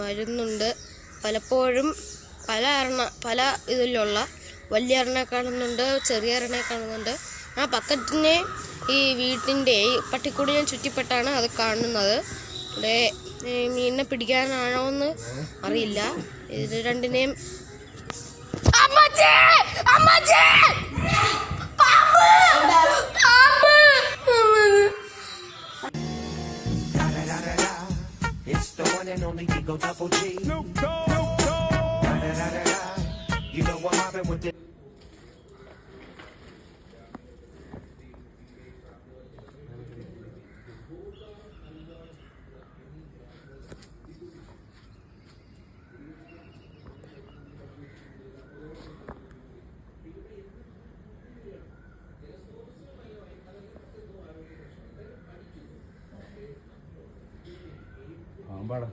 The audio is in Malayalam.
വരുന്നുണ്ട്. പലപ്പോഴും പല ഇതിലുള്ള വലിയ അരണെ കാണുന്നുണ്ട്, ചെറിയ അരണെ കാണുന്നുണ്ട്. ആ ബക്കറ്റിനെ ഈ വീട്ടിൻ്റെ ഈ പട്ടിക്കൂടിനെ ചുറ്റിപ്പെട്ടാണ് അത് കാണുന്നത്. ഇവിടെ മീനിനെ പിടിക്കാനാണോ എന്ന് അറിയില്ല. ഇത് രണ്ടിനെയും It's the one and only Eagle Double G. You know what happened with this? പാമ്പാടാ.